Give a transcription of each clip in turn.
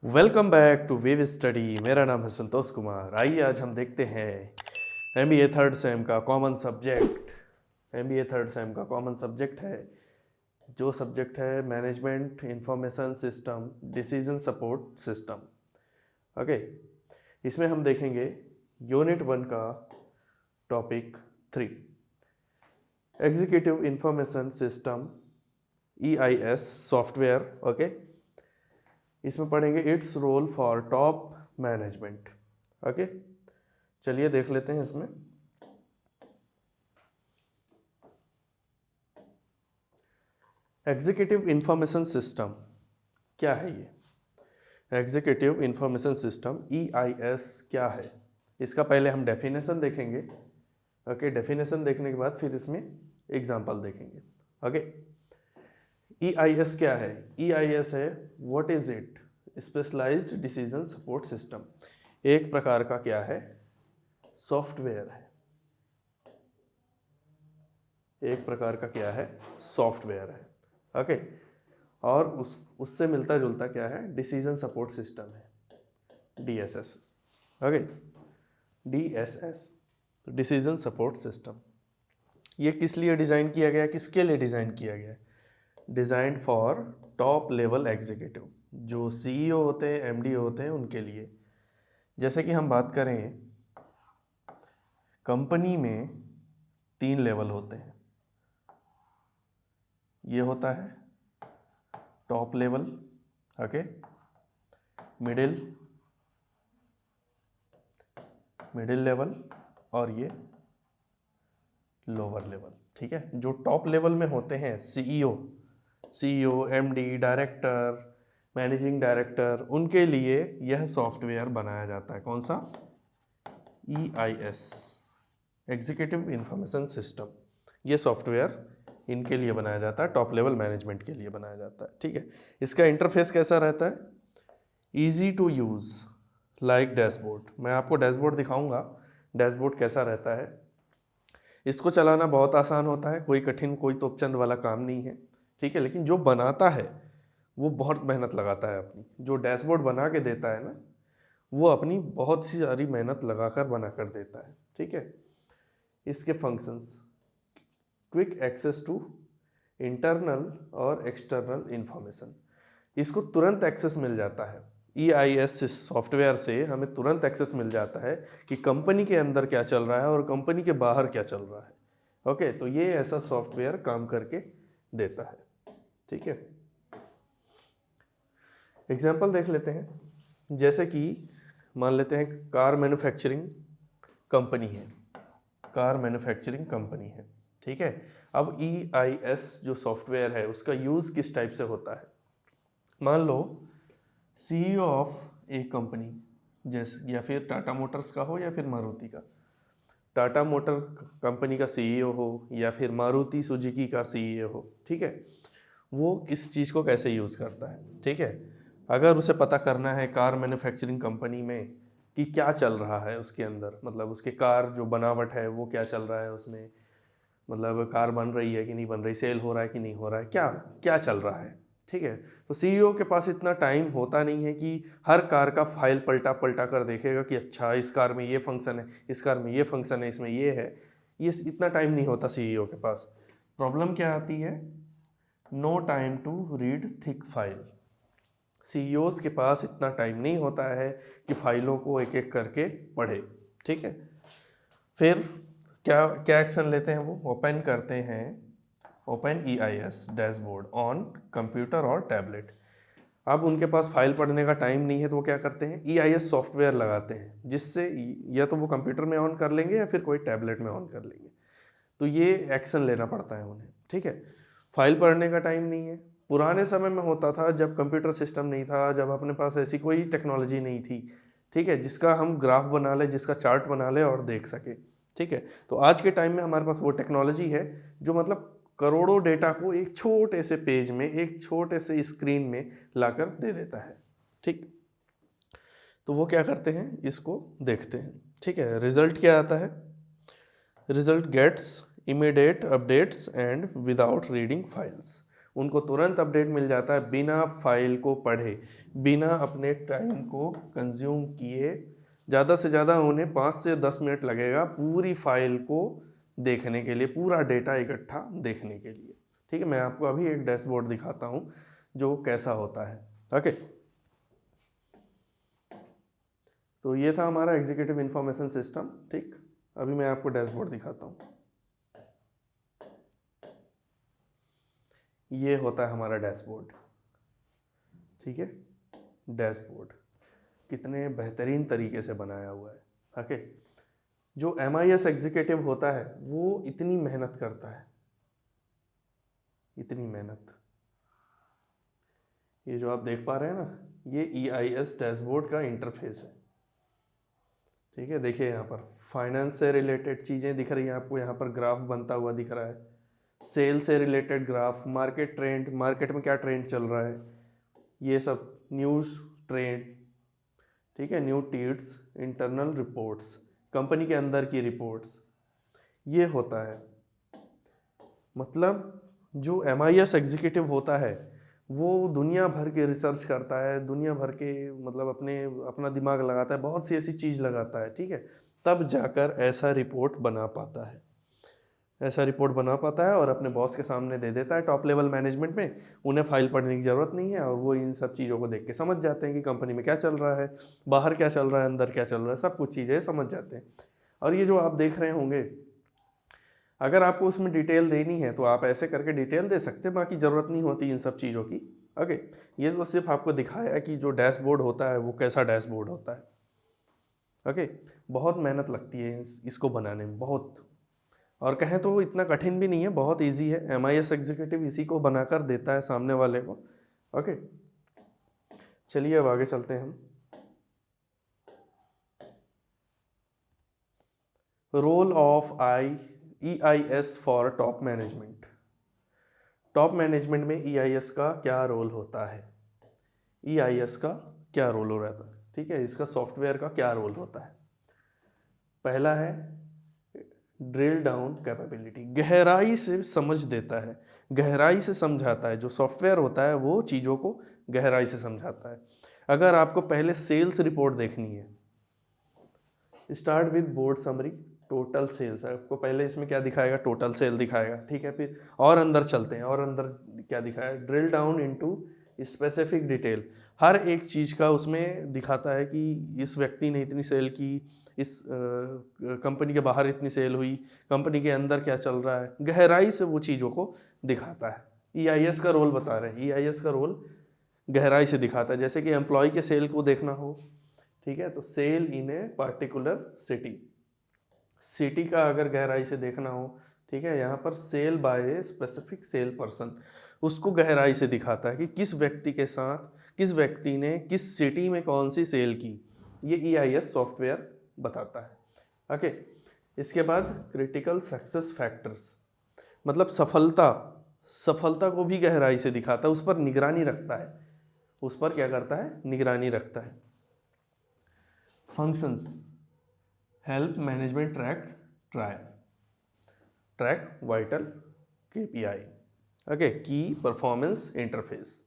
Welcome back to Wave Study. मेरा नाम है संतोष कुमार। आइए आज हम देखते हैं एमबीए थर्ड सेम का common subject. MBA third sem का कॉमन सब्जेक्ट है, जो सब्जेक्ट है management information system decision support system. Okay, इसमें हम देखेंगे यूनिट 1 का topic 3 executive information system EIS software. Okay, इसमें पढ़ेंगे its role for top management. Okay, चलिए देख लेते हैं इसमें। एग्जीक्यूटिव इंफॉर्मेशन सिस्टम क्या है? ये एग्जीक्यूटिव इंफॉर्मेशन सिस्टम EIS क्या है, इसका पहले हम डेफिनेशन देखेंगे। ओके, डेफिनेशन देखने के बाद फिर इसमें एग्जांपल देखेंगे। ओके, EIS क्या है? EIS है what is it, specialized decision support system. एक प्रकार का क्या है? सॉफ्टवेयर है। एक प्रकार का क्या है? सॉफ्टवेयर है। ओके, और उससे मिलता जुलता क्या है? डिसीजन सपोर्ट सिस्टम है, DSS। Okay, DSS decision support system. ये किस लिए डिज़ाइन किया गया, किसके लिए डिज़ाइन किया गया? Designed for top level executive, जो CEO होते हैं, MD होते हैं, उनके लिए। जैसे कि हम बात करें, कंपनी में 3 लेवल होते हैं। ये होता है top level, okay, middle level और ये लोअर लेवल। ठीक है, जो टॉप लेवल में होते हैं CEO, MD, director, managing director, उनके लिए यह सॉफ्टवेयर बनाया जाता है। कौन सा? EIS executive information system. ये सॉफ्टवेयर इनके लिए बनाया जाता है, टॉप लेवल मैनेजमेंट के लिए बनाया जाता है। ठीक है, इसका इंटरफेस कैसा रहता है? Easy to use like dashboard. मैं आपको डैशबोर्ड दिखाऊंगा, डैशबोर्ड कैसा रहता है। इसको चलाना बहुत आसान होता है, कोई कठिन, कोई तोपचंद वाला काम नहीं है। ठीक है, लेकिन जो बनाता है वो बहुत मेहनत लगाता है अपनी। जो डैशबोर्ड बना के देता है ना, वो अपनी बहुत सी सारी मेहनत लगाकर बना कर देता है। ठीक है, इसके functions: quick access to internal और एक्सटर्नल इंफॉर्मेशन। इसको तुरंत एक्सेस मिल जाता है। EIS सॉफ्टवेयर से हमें तुरंत एक्सेस मिल जाता है कि कंपनी के अंदर क्या चल रहा है और कंपनी के बाहर क्या चल रहा है। ओके, तो ये ऐसा सॉफ्टवेयर काम करके देता है। ठीक है, एग्जाम्पल देख लेते हैं। जैसे कि मान लेते हैं कार मैन्युफैक्चरिंग कंपनी है, कार मैन्युफैक्चरिंग कंपनी है। ठीक है, अब EIS जो सॉफ्टवेयर है उसका यूज़ किस टाइप से होता है? मान लो CEO ऑफ एक कंपनी, जैसे या फिर टाटा मोटर्स का हो या फिर मारुति का, टाटा मोटर कंपनी का CEO हो या फिर मारुति सुजुकी का CEO हो। ठीक है, वो इस चीज़ को कैसे यूज़ करता है? ठीक है, अगर उसे पता करना है कार मैन्युफैक्चरिंग कंपनी में कि क्या चल रहा है उसके अंदर, मतलब उसके कार जो बनावट है वो क्या चल रहा है उसमें, मतलब कार बन रही है कि नहीं बन रही, सेल हो रहा है कि नहीं हो रहा है, क्या क्या चल रहा है। ठीक है, तो CEO के पास इतना टाइम होता नहीं है कि हर कार का फाइल पलटा पलटा कर देखेगा कि अच्छा इस कार में ये फंक्शन है, इस कार में ये फंक्शन है, इसमें ये है। ये इतना टाइम नहीं होता CEO के पास। प्रॉब्लम क्या आती है? No time to read thick file. CEOs के पास इतना टाइम नहीं होता है कि फाइलों को एक एक करके पढ़े। ठीक है, फिर क्या क्या एक्शन लेते हैं? वो ओपन करते हैं, open EIS dashboard on computer और टैबलेट। अब उनके पास फाइल पढ़ने का टाइम नहीं है तो वो क्या करते हैं? EIS सॉफ्टवेयर लगाते हैं, जिससे या तो वो कंप्यूटर में ऑन कर लेंगे या फिर कोई टैबलेट में ऑन कर लेंगे। तो ये एक्शन लेना पड़ता है उन्हें। ठीक है, फाइल पढ़ने का टाइम नहीं है। पुराने समय में होता था, जब कंप्यूटर सिस्टम नहीं था, जब अपने पास ऐसी कोई टेक्नोलॉजी नहीं थी, ठीक है, जिसका हम ग्राफ बना ले, जिसका चार्ट बना ले और देख सके। ठीक है, तो आज के टाइम में हमारे पास वो टेक्नोलॉजी है जो मतलब करोड़ों डेटा को एक छोटे से पेज में, एक छोटे से स्क्रीन में लाकर दे देता है। ठीक, तो वो क्या करते हैं? इसको देखते हैं। ठीक है, रिजल्ट क्या आता है? Result gets immediate updates and without reading files. उनको तुरंत अपडेट मिल जाता है बिना फाइल को पढ़े, बिना अपने टाइम को कंज्यूम किए। ज़्यादा से ज़्यादा उन्हें 5 से 10 मिनट लगेगा पूरी फाइल को देखने के लिए, पूरा डेटा इकट्ठा देखने के लिए। ठीक है, मैं आपको अभी एक डैशबोर्ड दिखाता हूँ जो कैसा होता है। ओके, तो ये था हमारा एग्जीक्यूटिव इंफॉर्मेशन सिस्टम। ठीक, अभी मैं आपको डैशबोर्ड दिखाता हूँ। ये होता है हमारा डैशबोर्ड। ठीक है, डैशबोर्ड कितने बेहतरीन तरीके से बनाया हुआ है। ओके, जो MIS एग्जीक्यूटिव होता है वो इतनी मेहनत करता है, इतनी मेहनत। ये जो आप देख पा रहे हैं ना, ये EIS डैशबोर्ड का इंटरफेस है। ठीक है, देखिए यहाँ पर फाइनेंस से रिलेटेड चीज़ें दिख रही हैं आपको, यहाँ पर ग्राफ बनता हुआ दिख रहा है, सेल से related graph, market trend, market में क्या ट्रेंड चल रहा है, ये सब न्यूज़ ट्रेंड। ठीक है, न्यू टीड्स, इंटरनल रिपोर्ट्स, कंपनी के अंदर की रिपोर्ट्स, ये होता है। मतलब जो MIS एग्जीक्यूटिव होता है वो दुनिया भर के रिसर्च करता है, दुनिया भर के मतलब अपना दिमाग लगाता है, बहुत सी ऐसी चीज़ लगाता है। ठीक है, तब जाकर ऐसा रिपोर्ट बना पाता है, ऐसा रिपोर्ट बना पाता है और अपने बॉस के सामने दे देता है। टॉप लेवल मैनेजमेंट में उन्हें फाइल पढ़ने की ज़रूरत नहीं है और वो इन सब चीज़ों को देख के समझ जाते हैं कि कंपनी में क्या चल रहा है, बाहर क्या चल रहा है, अंदर क्या चल रहा है, सब कुछ चीज़ें समझ जाते हैं। और ये जो आप देख रहे होंगे, अगर आपको उसमें डिटेल देनी है तो आप ऐसे करके डिटेल दे सकते हैं, बाकी ज़रूरत नहीं होती इन सब चीज़ों की। ओके, ये तो सिर्फ आपको दिखाया कि जो डैशबोर्ड होता है वो कैसा डैशबोर्ड होता है। ओके, बहुत मेहनत लगती है इसको बनाने में, बहुत। और कहें तो इतना कठिन भी नहीं है, बहुत इजी है। MIS एग्जीक्यूटिव इसी को बनाकर देता है सामने वाले को। ओके, चलिए अब आगे चलते हैं हम। Role of EIS for top management. Top management में EIS का क्या रोल होता है, EIS का क्या रोल हो रहता है। ठीक है, इसका सॉफ्टवेयर का क्या रोल होता है। पहला है ड्रिल डाउन कैपेबिलिटी, गहराई से समझ देता है, गहराई से समझाता है। जो सॉफ्टवेयर होता है वो चीज़ों को गहराई से समझाता है। अगर आपको पहले सेल्स रिपोर्ट देखनी है, start with board summary, total sales. आपको पहले इसमें क्या दिखाएगा, टोटल सेल दिखाएगा। ठीक है, फिर और अंदर चलते हैं, और अंदर क्या दिखाया, drill down into specific detail. हर एक चीज़ का उसमें दिखाता है कि इस व्यक्ति ने इतनी सेल की, इस कंपनी के बाहर इतनी सेल हुई, कंपनी के अंदर क्या चल रहा है, गहराई से वो चीज़ों को दिखाता है। EIS का रोल बता रहे हैं, EIS का रोल गहराई से दिखाता है। जैसे कि एम्प्लॉय के सेल को देखना हो, ठीक है, तो sale in a particular city, city का अगर गहराई से देखना हो, ठीक है, यहाँ पर sale by a specific sale person, उसको गहराई से दिखाता है कि किस व्यक्ति के साथ, किस व्यक्ति ने किस सिटी में कौन सी सेल की, ये EIS सॉफ्टवेयर बताता है। ओके, इसके बाद क्रिटिकल सक्सेस फैक्टर्स, मतलब सफलता को भी गहराई से दिखाता है, उस पर निगरानी रखता है, उस पर क्या करता है, निगरानी रखता है। Functions, help management track vital KPI। Okay, की परफॉर्मेंस इंटरफेस।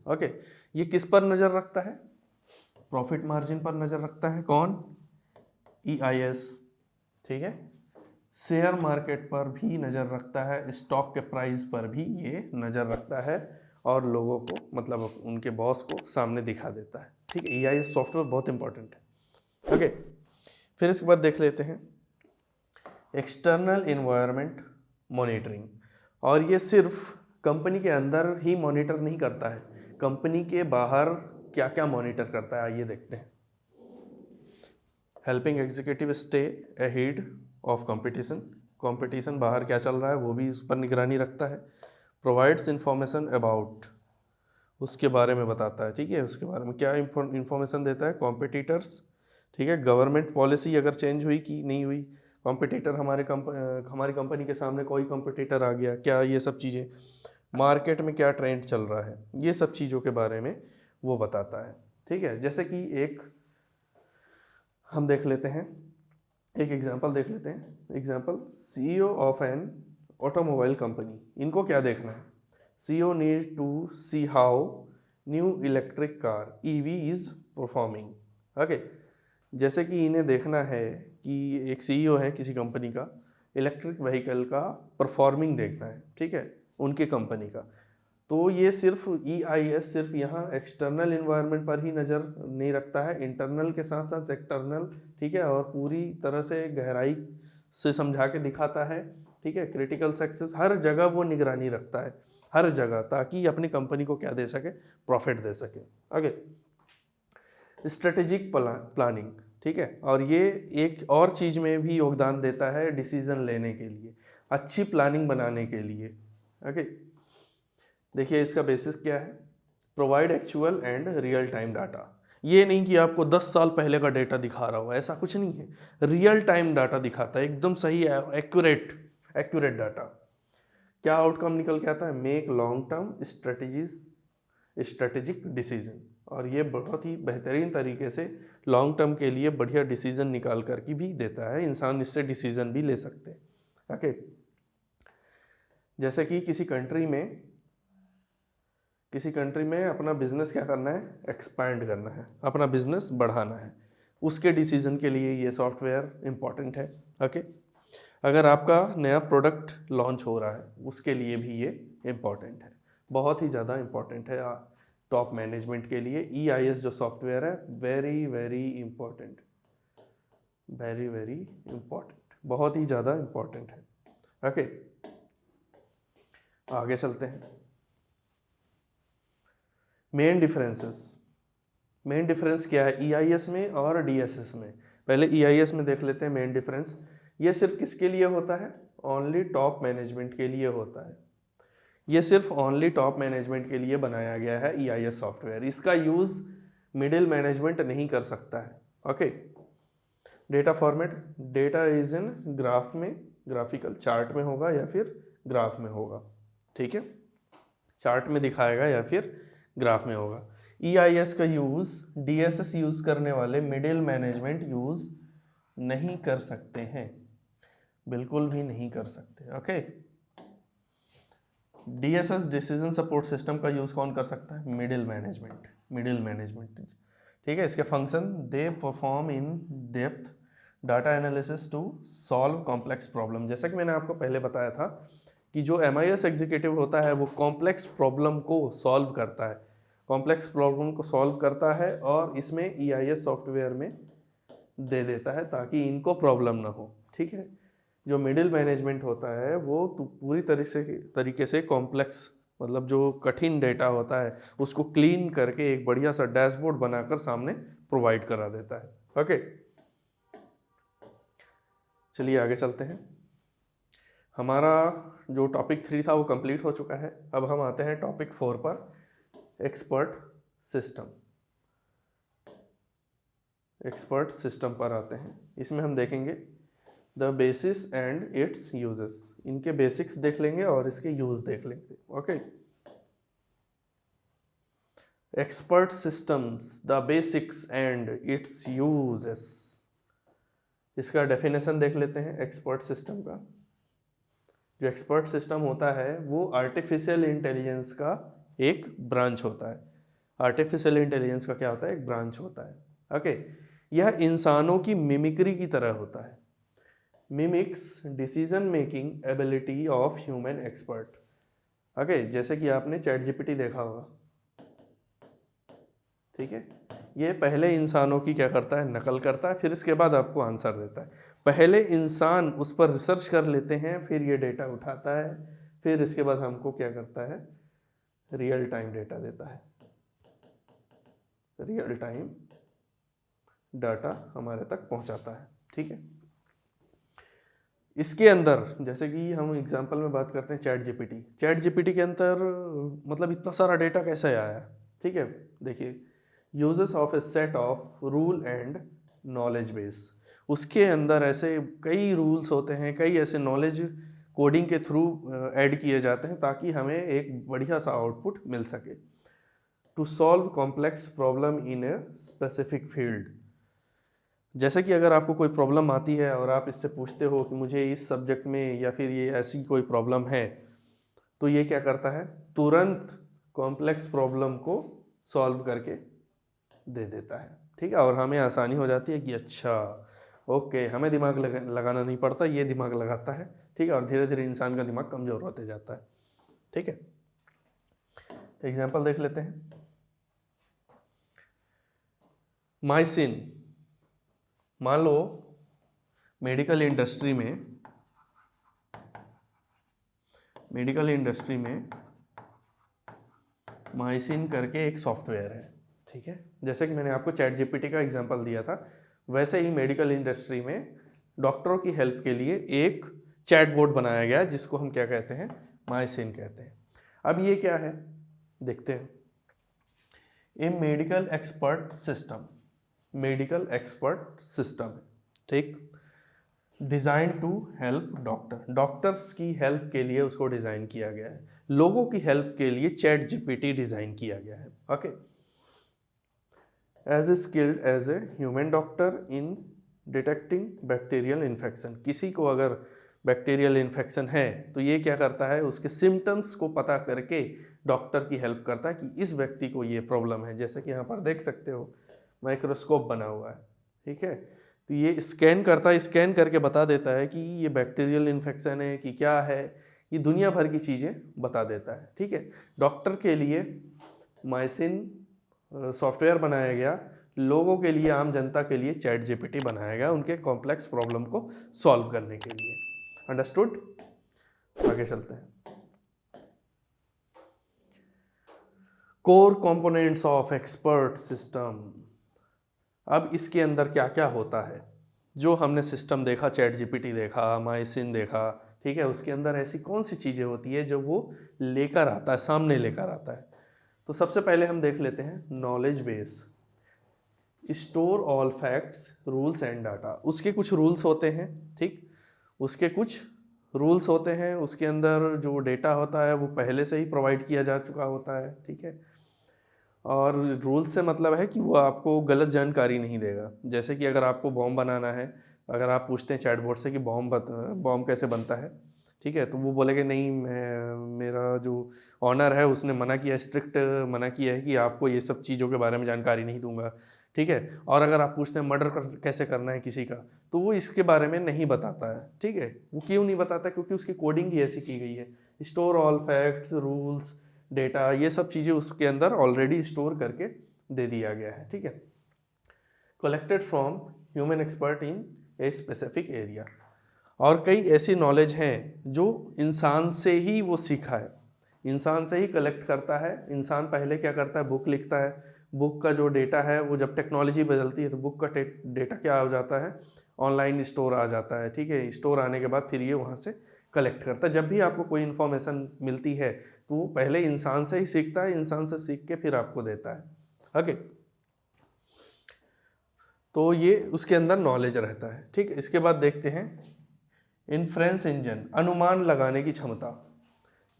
ओके, ये किस पर नज़र रखता है, प्रॉफिट मार्जिन पर नज़र रखता है। कौन, EIS। ठीक है, शेयर मार्केट पर भी नज़र रखता है, स्टॉक के प्राइस पर भी ये नज़र रखता है और लोगों को, मतलब उनके बॉस को सामने दिखा देता है। ठीक है, EIS सॉफ्टवेयर बहुत इंपॉर्टेंट है। ओके, फिर इसके बाद देख लेते हैं एक्सटर्नल इन्वायरमेंट मॉनिटरिंग। और ये सिर्फ कंपनी के अंदर ही मॉनिटर नहीं करता है, कंपनी के बाहर क्या क्या मॉनिटर करता है, आइए देखते हैं। Helping executive stay ahead of competition, बाहर क्या चल रहा है वो भी इस पर निगरानी रखता है। प्रोवाइड्स इंफॉर्मेशन अबाउट, उसके बारे में बताता है। ठीक है, उसके बारे में क्या इंफॉर्मेशन देता है, कॉम्पिटिटर्स। ठीक है, गवर्नमेंट पॉलिसी अगर चेंज हुई कि नहीं हुई, कॉम्पिटिटर हमारी कंपनी के सामने कोई कॉम्पिटिटर आ गया क्या, ये सब चीज़ें, मार्केट में क्या ट्रेंड चल रहा है, ये सब चीज़ों के बारे में वो बताता है। ठीक है, जैसे कि एक हम देख लेते हैं, एक एग्जांपल देख लेते हैं। Example, CEO of an automobile company, इनको क्या देखना है? CEO need to see how new electric car EV is performing. Okay, जैसे कि इन्हें देखना है कि एक CEO है किसी कंपनी का, इलेक्ट्रिक व्हीकल का परफॉर्मिंग देखना है, ठीक है, उनकी कंपनी का। तो ये सिर्फ EIS सिर्फ यहाँ एक्सटर्नल इन्वायरमेंट पर ही नज़र नहीं रखता है, इंटरनल के साथ साथ एक्सटर्नल, ठीक है, और पूरी तरह से गहराई से समझा के दिखाता है, ठीक है। क्रिटिकल सक्सेस हर जगह वो निगरानी रखता है, हर जगह, ताकि अपनी कंपनी को क्या दे सके? प्रॉफिट दे सके। आगे स्ट्रेटेजिक प्लानिंग, ठीक है, और ये एक और चीज़ में भी योगदान देता है डिसीजन लेने के लिए, अच्छी प्लानिंग बनाने के लिए। ओके, देखिए इसका बेसिस क्या है? Provide actual and real time data. ये नहीं कि आपको 10 साल पहले का डेटा दिखा रहा हो, ऐसा कुछ नहीं है, रियल टाइम डाटा दिखाता है, एकदम सही है, एक्यूरेट डाटा। क्या आउटकम निकल के आता है? Make long term strategic decision, और ये बहुत ही बेहतरीन तरीके से लॉन्ग टर्म के लिए बढ़िया डिसीजन निकाल कर के भी देता है, इंसान इससे डिसीजन भी ले सकते हैं। ओके, जैसे कि किसी कंट्री में अपना बिजनेस क्या करना है? एक्सपैंड करना है, अपना बिजनेस बढ़ाना है, उसके डिसीजन के लिए ये सॉफ्टवेयर इम्पॉर्टेंट है। ओके, अगर आपका नया प्रोडक्ट लॉन्च हो रहा है, उसके लिए भी ये इम्पॉर्टेंट है, बहुत ही ज़्यादा इम्पॉर्टेंट है टॉप मैनेजमेंट के लिए। EIS जो सॉफ्टवेयर है, वेरी वेरी इम्पॉर्टेंट, बहुत ही ज़्यादा इम्पॉर्टेंट है। ओके, आगे चलते हैं। मेन डिफरेंस क्या है EIS में और DSS में? पहले EIS में देख लेते हैं मेन डिफरेंस। ये सिर्फ किसके लिए होता है? ओनली टॉप मैनेजमेंट के लिए होता है। ये सिर्फ ओनली टॉप मैनेजमेंट के लिए बनाया गया है EIS सॉफ्टवेयर, इसका यूज़ मिडिल मैनेजमेंट नहीं कर सकता है। Okay, data format, data is in graph में, ग्राफिकल चार्ट में होगा या फिर ग्राफ में होगा, ठीक है, चार्ट में दिखाएगा या फिर ग्राफ में होगा। EIS का यूज़ DSS यूज़ करने वाले मिडिल मैनेजमेंट यूज़ नहीं कर सकते हैं, बिल्कुल भी नहीं कर सकते। Okay, DSS decision support system का यूज़ कौन कर सकता है? मिडिल मैनेजमेंट, ठीक है। इसके function, they perform in depth data analysis to solve complex problem. जैसा कि मैंने आपको पहले बताया था कि जो MIS एग्जीक्यूटिव होता है वो कॉम्प्लेक्स प्रॉब्लम को सॉल्व करता है, और इसमें EIS सॉफ्टवेयर में दे देता है ताकि इनको प्रॉब्लम ना हो, ठीक है। जो मिडिल मैनेजमेंट होता है वो पूरी तरीके से कॉम्प्लेक्स, मतलब जो कठिन डेटा होता है उसको क्लीन करके एक बढ़िया सा डैशबोर्ड बनाकर सामने प्रोवाइड करा देता है। ओके, चलिए आगे चलते हैं। हमारा जो टॉपिक 3 था वो कंप्लीट हो चुका है। अब हम आते हैं टॉपिक 4 पर, एक्सपर्ट सिस्टम पर आते हैं। इसमें हम देखेंगे the basis and it's uses, इनके बेसिक्स देख लेंगे और इसके यूज देख लेंगे। Okay, expert systems, the basics and it's uses. इसका डेफिनेशन देख लेते हैं एक्सपर्ट सिस्टम का। जो एक्सपर्ट सिस्टम होता है वो आर्टिफिशियल इंटेलिजेंस का एक ब्रांच होता है। आर्टिफिशियल इंटेलिजेंस का क्या होता है? एक ब्रांच होता है। ओके, यह इंसानों की मिमिक्री की तरह होता है, mimics decision making ability of human expert. Okay, जैसे कि आपने ChatGPT देखा होगा, ठीक है, ये पहले इंसानों की क्या करता है? नकल करता है, फिर इसके बाद आपको आंसर देता है। पहले इंसान उस पर रिसर्च कर लेते हैं, फिर ये डेटा उठाता है, फिर इसके बाद हमको क्या करता है? रियल टाइम डेटा देता है, रियल टाइम डाटा हमारे तक पहुंचाता है, ठीक है। इसके अंदर जैसे कि हम एग्जांपल में बात करते हैं ChatGPT के अंदर मतलब इतना सारा डेटा कैसे आया? ठीक है, देखिए, uses of A set of rule and knowledge base, उसके अंदर ऐसे कई रूल्स होते हैं, कई ऐसे नॉलेज कोडिंग के थ्रू ऐड किए जाते हैं ताकि हमें एक बढ़िया सा आउटपुट मिल सके। To solve complex problem in a specific field, जैसे कि अगर आपको कोई प्रॉब्लम आती है और आप इससे पूछते हो कि मुझे इस सब्जेक्ट में या फिर ये ऐसी कोई प्रॉब्लम है, तो ये क्या करता है, तुरंत कॉम्प्लेक्स प्रॉब्लम को सॉल्व करके दे देता है, ठीक है। और हमें आसानी हो जाती है कि अच्छा ओके, हमें दिमाग लगाना नहीं पड़ता, ये दिमाग लगाता है, ठीक है। और धीरे धीरे इंसान का दिमाग कमज़ोर होते जाता है, ठीक है। एग्जाम्पल देख लेते हैं। माइसिन, मान लो मेडिकल इंडस्ट्री में माइसिन करके एक सॉफ्टवेयर है, ठीक है। जैसे कि मैंने आपको चैट जीपीटी का एग्जांपल दिया था, वैसे ही मेडिकल इंडस्ट्री में डॉक्टरों की हेल्प के लिए एक चैटबॉट बनाया गया जिसको हम क्या कहते हैं, माइसिन कहते हैं। अब ये क्या है देखते हैं। ए मेडिकल एक्सपर्ट सिस्टम है, ठीक, डिज़ाइन टू हेल्प डॉक्टर्स की हेल्प के लिए उसको डिज़ाइन किया गया है, लोगों की हेल्प के लिए चैट जीपीटी डिज़ाइन किया गया है, okay. As skilled as a human doctor in detecting bacterial infection, किसी को अगर बैक्टीरियल इन्फेक्शन है तो ये क्या करता है, उसके सिम्टम्स को पता करके डॉक्टर की हेल्प करता है कि इस व्यक्ति को ये प्रॉब्लम है। जैसे कि यहाँ पर देख सकते हो माइक्रोस्कोप बना हुआ है, ठीक है। तो ये स्कैन करता है, स्कैन करके बता देता है कि ये बैक्टीरियल इन्फेक्शन है कि क्या है, ये दुनिया भर की चीज़ें बता देता है, ठीक है। डॉक्टर के लिए माइसिन सॉफ्टवेयर बनाया गया, लोगों के लिए, आम जनता के लिए चैट जीपीटी बनाया गया उनके कॉम्प्लेक्स प्रॉब्लम को सॉल्व करने के लिए। अंडरस्टूड? आगे चलते हैं। Core components of expert system. अब इसके अंदर क्या क्या होता है, जो हमने सिस्टम देखा, चैट जीपीटी देखा, माइसिन देखा, ठीक है, उसके अंदर ऐसी कौन सी चीज़ें होती है जो वो लेकर आता है, सामने लेकर आता है। तो सबसे पहले हम देख लेते हैं knowledge base, store all facts rules and data. उसके कुछ रूल्स होते हैं, ठीक, उसके कुछ रूल्स होते हैं, उसके अंदर जो डेटा होता है वो पहले से ही प्रोवाइड किया जा चुका होता है, ठीक है। और रूल्स से मतलब है कि वो आपको गलत जानकारी नहीं देगा। जैसे कि अगर आपको बॉम्ब बनाना है, अगर आप पूछते हैं चैटबॉट से कि बॉम्ब कैसे बनता है, ठीक है, तो वो बोलेगा नहीं, मेरा जो ऑनर है उसने मना किया, स्ट्रिक्ट मना किया है कि आपको ये सब चीज़ों के बारे में जानकारी नहीं दूंगा, ठीक है। और अगर आप पूछते हैं कैसे करना है किसी का, तो वो इसके बारे में नहीं बताता है, ठीक है। वो क्यों नहीं बताता, क्योंकि उसकी कोडिंग ही ऐसी की गई है। Store all facts, rules, data, ये सब चीज़ें उसके अंदर ऑलरेडी स्टोर करके दे दिया गया है, ठीक है। Collected from human expert in a specific area. और कई ऐसी नॉलेज हैं जो इंसान से ही वो सीखा है, इंसान से ही कलेक्ट करता है। इंसान पहले क्या करता है, बुक लिखता है, बुक का जो डेटा है वो जब टेक्नोलॉजी बदलती है तो बुक का डेटा क्या हो जाता है, ऑनलाइन स्टोर आ जाता है, ठीक है। स्टोर आने के बाद फिर ये वहाँ से कलेक्ट करता है। जब भी आपको कोई इन्फॉर्मेशन मिलती है तो वो पहले इंसान से ही सीखता है, इंसान से सीख के फिर आपको देता है, ओके। तो ये उसके अंदर नॉलेज रहता है, ठीक। इसके बाद देखते हैं इन्फ्रेंस इंजन, अनुमान लगाने की क्षमता।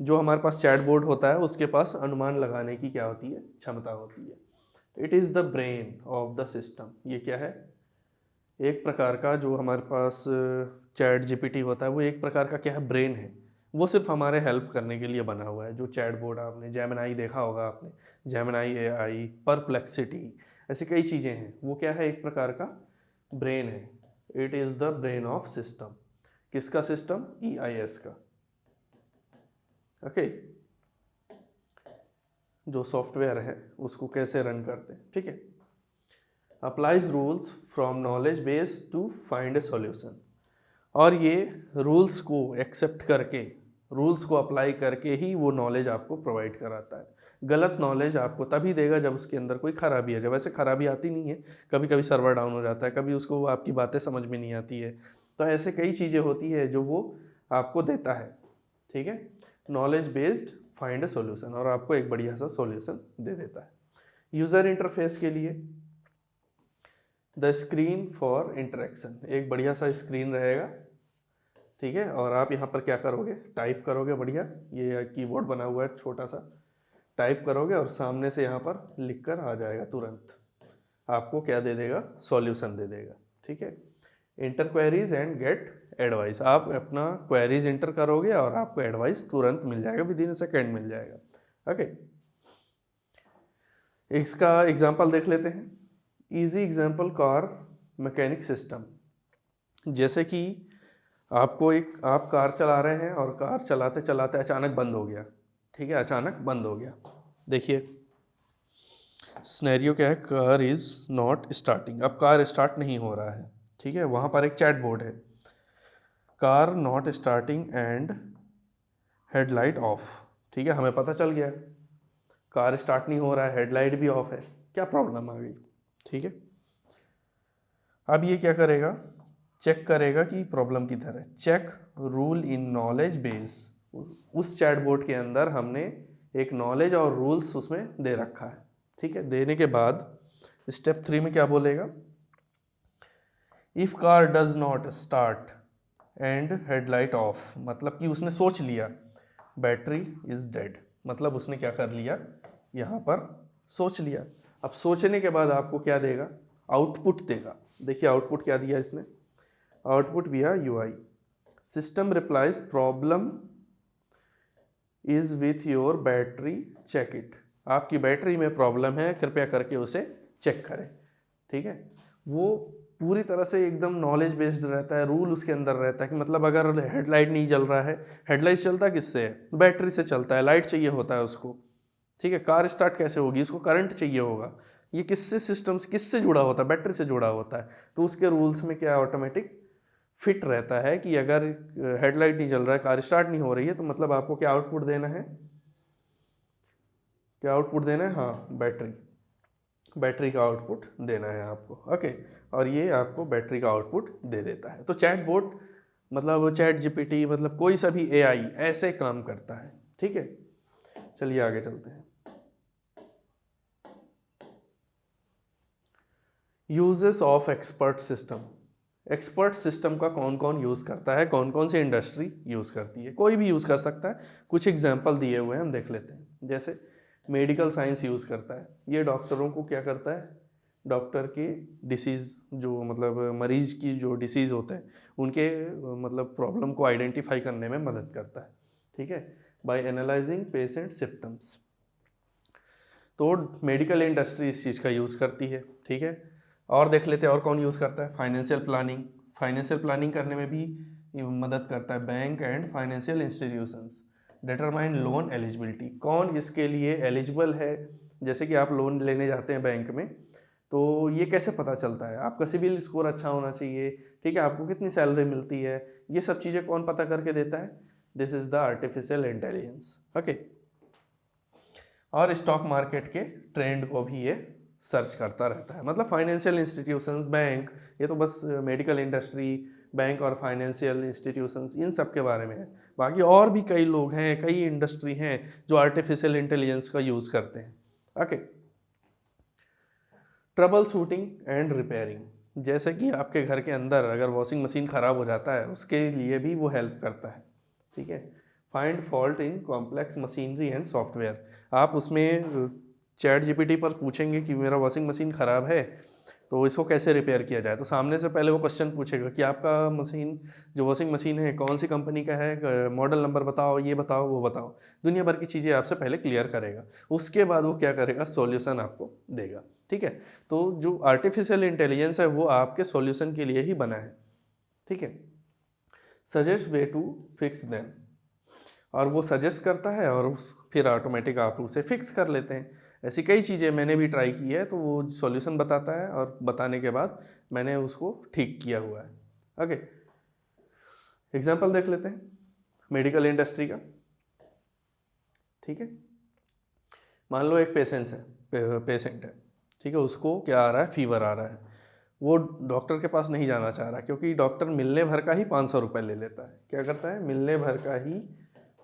जो हमारे पास चैटबॉट होता है उसके पास अनुमान लगाने की क्या होती है, क्षमता होती है। It is the brain of the system. ये क्या है, एक प्रकार का, जो हमारे पास चैट जीपीटी होता है वो एक प्रकार का क्या है, ब्रेन है। वो सिर्फ हमारे हेल्प करने के लिए बना हुआ है। जो चैटबॉट, आपने जेमिनाई देखा होगा, आपने जेमिनाई एआई, परप्लेक्सिटी, ऐसी कई चीज़ें हैं, वो क्या है, एक प्रकार का ब्रेन है। It is the brain of system. किसका सिस्टम, EIS का, ओके। जो सॉफ्टवेयर है उसको कैसे रन करते हैं, ठीक है। Applies rules from knowledge base to find a solution. और ये रूल्स को एक्सेप्ट करके, रूल्स को अप्लाई करके ही वो नॉलेज आपको प्रोवाइड कराता है। गलत नॉलेज आपको तभी देगा जब उसके अंदर कोई खराबी है। जब ऐसे खराबी आती नहीं है, कभी कभी सर्वर डाउन हो जाता है, कभी उसको आपकी बातें समझ में नहीं आती है, तो ऐसे कई चीज़ें होती है जो वो आपको देता है, ठीक है। Knowledge based find a solution, और आपको एक बढ़िया सा सॉल्यूशन दे देता है। यूज़र इंटरफेस के लिए द स्क्रीन फॉर इंटरेक्शन, एक बढ़िया सा स्क्रीन रहेगा, ठीक है। और आप यहाँ पर क्या करोगे, टाइप करोगे, बढ़िया, ये कीबोर्ड बना हुआ है छोटा सा, टाइप करोगे और सामने से यहाँ पर लिख कर आ जाएगा, तुरंत आपको क्या दे देगा, सॉल्यूशन दे देगा, ठीक है, enter queries and get advice. आप अपना क्वेरीज इंटर करोगे और आपको एडवाइस तुरंत मिल जाएगा, विद इन सेकेंड मिल जाएगा। ओके, इसका एग्जांपल देख लेते हैं। Easy example, car mechanic system. जैसे कि आप कार चला रहे हैं और कार चलाते चलाते अचानक बंद हो गया, ठीक है, अचानक बंद हो गया। देखिए सिनेरियो क्या है, कार इज़ नॉट स्टार्टिंग। अब कार स्टार्ट नहीं हो रहा है, ठीक है, वहाँ पर एक चैट बोर्ड है, car not starting and headlight of. ठीक है, हमें पता चल गया कार स्टार्ट नहीं हो रहा है, हेडलाइट भी ऑफ है, क्या प्रॉब्लम आ गई। ठीक है, अब ये क्या करेगा, चेक करेगा कि प्रॉब्लम किधर है। Check rule in knowledge base. उस चैटबॉट के अंदर हमने एक नॉलेज और रूल्स उसमें दे रखा है। ठीक है, देने के बाद स्टेप 3 में क्या बोलेगा, if car does not start and headlight of, मतलब कि उसने सोच लिया बैटरी इज डेड, मतलब उसने क्या कर लिया, यहाँ पर सोच लिया। अब सोचने के बाद आपको क्या देगा, आउटपुट देगा। देखिए आउटपुट क्या दिया इसने, output via UI, system replies problem is with your battery, check it. आपकी बैटरी में प्रॉब्लम है, कृपया करके उसे चेक करें। ठीक है, वो पूरी तरह से एकदम नॉलेज बेस्ड रहता है, रूल उसके अंदर रहता है कि मतलब अगर हेडलाइट नहीं जल रहा है, हेडलाइट चलता किससे है, बैटरी से चलता है, लाइट चाहिए होता है उसको। ठीक है, कार स्टार्ट कैसे होगी, उसको करंट चाहिए होगा, ये किससे सिस्टम किससे जुड़ा होता है, बैटरी से जुड़ा होता है। तो उसके रूल्स में क्या ऑटोमेटिक फिट रहता है कि अगर हेडलाइट नहीं जल रहा है, कार स्टार्ट नहीं हो रही है, तो मतलब आपको क्या आउटपुट देना है, क्या आउटपुट देना है, हाँ बैटरी का आउटपुट देना है आपको। ओके, और ये आपको बैटरी का आउटपुट दे देता है। तो चैटबॉट मतलब चैट जीपीटी मतलब कोई सा भी AI ऐसे काम करता है। ठीक है, चलिए आगे चलते हैं। Uses of expert system. Expert system का कौन कौन यूज़ करता है, कौन कौन सी इंडस्ट्री यूज़ करती है, कोई भी यूज़ कर सकता है। कुछ एग्जाम्पल दिए हुए हैं, हम देख लेते हैं। जैसे मेडिकल साइंस यूज़ करता है, ये डॉक्टरों को क्या करता है, डॉक्टर के डिसीज़ जो मतलब मरीज की जो डिसीज़ होते हैं उनके मतलब प्रॉब्लम को आइडेंटिफाई करने में मदद करता है। ठीक है, बाय एनालाइजिंग पेशेंट सिम्टम्स। तो मेडिकल इंडस्ट्री इस चीज़ का यूज़ करती है। ठीक है, और देख लेते हैं और कौन यूज़ करता है, फाइनेंशियल प्लानिंग। फाइनेंशियल प्लानिंग करने में भी मदद करता है bank and financial institutions. Determine loan eligibility, कौन इसके लिए एलिजिबल है। जैसे कि आप लोन लेने जाते हैं बैंक में, तो ये कैसे पता चलता है, आपका सिबिल स्कोर अच्छा होना चाहिए, ठीक है, आपको कितनी सैलरी मिलती है, ये सब चीज़ें कौन पता करके देता है, this is the artificial intelligence. Okay, और स्टॉक मार्केट के ट्रेंड को भी ये सर्च करता रहता है। मतलब फाइनेंशियल इंस्टीट्यूशंस, बैंक, ये तो बस मेडिकल इंडस्ट्री, बैंक और फाइनेंशियल इंस्टीट्यूशंस इन सब के बारे में है। बाकी और भी कई लोग हैं, कई इंडस्ट्री हैं जो आर्टिफिशियल इंटेलिजेंस का यूज़ करते हैं। Okay, trouble shooting and repairing. जैसे कि आपके घर के अंदर अगर वॉशिंग मशीन ख़राब हो जाता है, उसके लिए भी वो हेल्प करता है। ठीक है, find fault in complex machinery and software. आप उसमें चैट जीपीटी पर पूछेंगे कि मेरा वॉशिंग मशीन ख़राब है, तो इसको कैसे रिपेयर किया जाए, तो सामने से पहले वो क्वेश्चन पूछेगा कि आपका मशीन जो वॉशिंग मशीन है कौन सी कंपनी का है, मॉडल नंबर बताओ, ये बताओ, वो बताओ, दुनिया भर की चीज़ें आपसे पहले क्लियर करेगा। उसके बाद वो क्या करेगा, सॉल्यूशन आपको देगा। ठीक है, तो जो आर्टिफिशियल इंटेलिजेंस है वो आपके सॉल्यूशन के लिए ही बना है। ठीक है, suggest way to fix them, और वो सजेस्ट करता है और फिर ऑटोमेटिक आप उसे फिक्स कर लेते हैं। ऐसी कई चीज़ें मैंने भी ट्राई की है, तो वो सॉल्यूशन बताता है और बताने के बाद मैंने उसको ठीक किया हुआ है। ओके, एग्जांपल देख लेते हैं मेडिकल इंडस्ट्री का। ठीक है, मान लो एक पेशेंट है, ठीक है, उसको क्या आ रहा है, फीवर आ रहा है। वो डॉक्टर के पास नहीं जाना चाह रहा, क्योंकि डॉक्टर मिलने भर का ही 500 रुपये ले लेता है। क्या करता है, मिलने भर का ही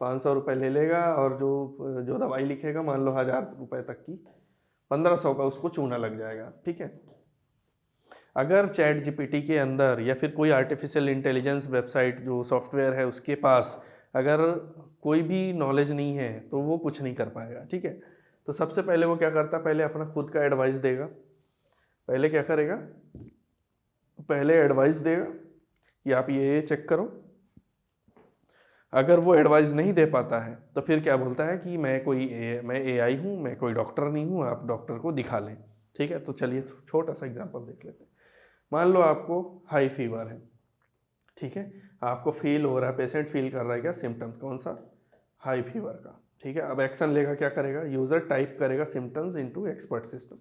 500 रुपये ले लेगा, और जो दवाई लिखेगा मान लो 1000 रुपये तक की, 1500 का उसको चूना लग जाएगा। ठीक है, अगर चैट जीपीटी के अंदर या फिर कोई आर्टिफिशियल इंटेलिजेंस वेबसाइट जो सॉफ्टवेयर है उसके पास अगर कोई भी नॉलेज नहीं है, तो वो कुछ नहीं कर पाएगा। ठीक है, तो सबसे पहले वो क्या करता है, पहले अपना खुद का एडवाइस देगा। पहले क्या करेगा, पहले एडवाइस देगा कि आप ये चेक करो। अगर वो एडवाइस नहीं दे पाता है तो फिर क्या बोलता है कि मैं एआई हूँ, मैं कोई डॉक्टर नहीं हूँ, आप डॉक्टर को दिखा लें। ठीक है, तो चलिए छोटा सा एग्जांपल देख लेते हैं। मान लो आपको हाई फीवर है, ठीक है, आपको फील हो रहा है, पेशेंट फील कर रहा है क्या, सिम्टम कौन सा, हाई फीवर का। ठीक है, अब एक्शन लेगा, क्या करेगा, यूज़र टाइप करेगा सिम्टम्स इनटू एक्सपर्ट सिस्टम।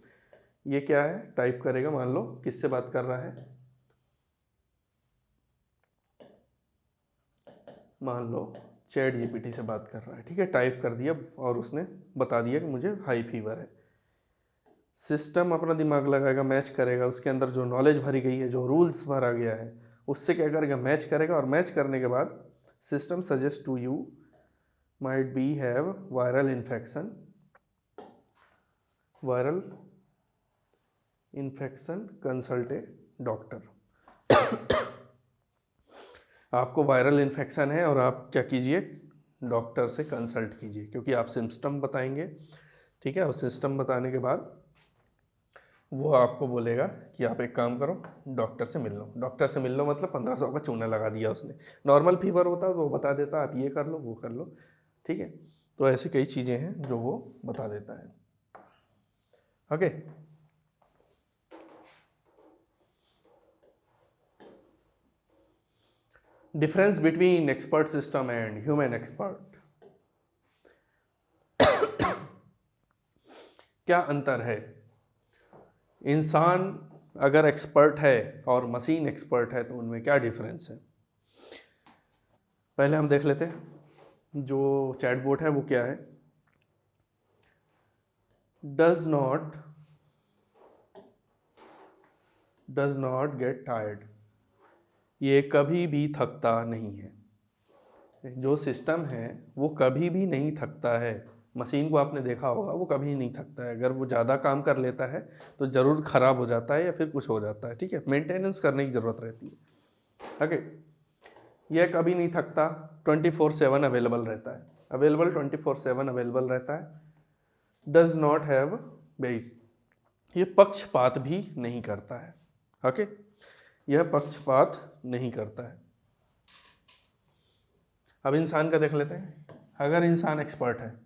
ये क्या है, टाइप करेगा, मान लो किससे बात कर रहा है, मान लो चैट जीपीटी से बात कर रहा है। ठीक है, टाइप कर दिया और उसने बता दिया कि मुझे हाई फीवर है। सिस्टम अपना दिमाग लगाएगा, मैच करेगा, उसके अंदर जो नॉलेज भरी गई है, जो रूल्स भरा गया है, उससे क्या करेगा, मैच करेगा, और मैच करने के बाद system suggest to you might be have viral infection consult a doctor. आपको वायरल इन्फेक्शन है और आप क्या कीजिए, डॉक्टर से कंसल्ट कीजिए, क्योंकि आप सिस्टम बताएंगे। ठीक है, और सिस्टम बताने के बाद वो आपको बोलेगा कि आप एक काम करो, डॉक्टर से मिल लो। डॉक्टर से मिल लो मतलब 1500 का चूना लगा दिया उसने। नॉर्मल फीवर होता तो वो बता देता आप ये कर लो, वो कर लो। ठीक है, तो ऐसी कई चीज़ें हैं जो वो बता देता है। Okay, difference between expert system and human expert. क्या अंतर है, इंसान अगर एक्सपर्ट है और मशीन एक्सपर्ट है तो उनमें क्या डिफरेंस है। पहले हम देख लेते हैं जो चैटबॉट है वो क्या है, डज नॉट गेट टायर्ड, ये कभी भी थकता नहीं है। जो सिस्टम है वो कभी भी नहीं थकता है। मशीन को आपने देखा होगा, वो कभी नहीं थकता है। अगर वो ज़्यादा काम कर लेता है तो ज़रूर ख़राब हो जाता है या फिर कुछ हो जाता है। ठीक है, मेंटेनेंस करने की ज़रूरत रहती है। ओके, यह कभी नहीं थकता, 24/7 अवेलेबल रहता है। 24/7 अवेलेबल रहता है। डज नॉट हैव बेस, ये पक्षपात भी नहीं करता है। ओके, यह पक्षपात नहीं करता है। अब इंसान का देख लेते हैं। अगर इंसान एक्सपर्ट है,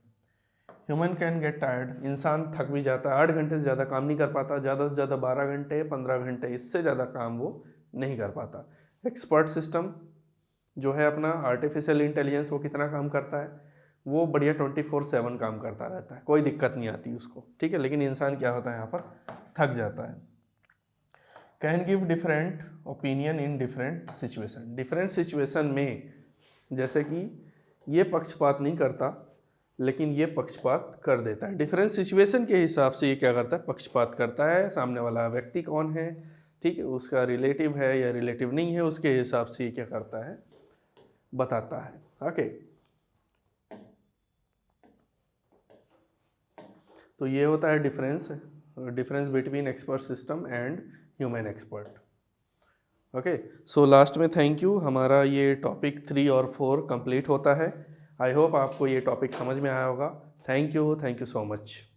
ह्यूमन कैन गेट टायर्ड, इंसान थक भी जाता है, 8 घंटे से ज़्यादा काम नहीं कर पाता, ज़्यादा से ज़्यादा 12 घंटे 15 घंटे, इससे ज़्यादा काम वो नहीं कर पाता। एक्सपर्ट सिस्टम जो है अपना आर्टिफिशियल इंटेलिजेंस, वो कितना काम करता है, वो बढ़िया 24/7 काम करता रहता है, कोई दिक्कत नहीं आती उसको। ठीक है, लेकिन इंसान क्या होता है, यहाँ पर थक जाता है। Can give different opinion in different situation, different situation में, जैसे कि ये पक्षपात नहीं करता लेकिन ये पक्षपात कर देता है। डिफरेंट सिचुएशन के हिसाब से ये क्या करता है, पक्षपात करता है। सामने वाला व्यक्ति कौन है, ठीक है, उसका रिलेटिव है या रिलेटिव नहीं है, उसके हिसाब से ये क्या करता है, बताता है। ओके, तो ये होता है difference between expert system and human expert. Okay, so last में थैंक यू, हमारा ये टॉपिक 3 और 4 कंप्लीट होता है। आई होप आपको ये टॉपिक समझ में आया होगा। Thank you so much.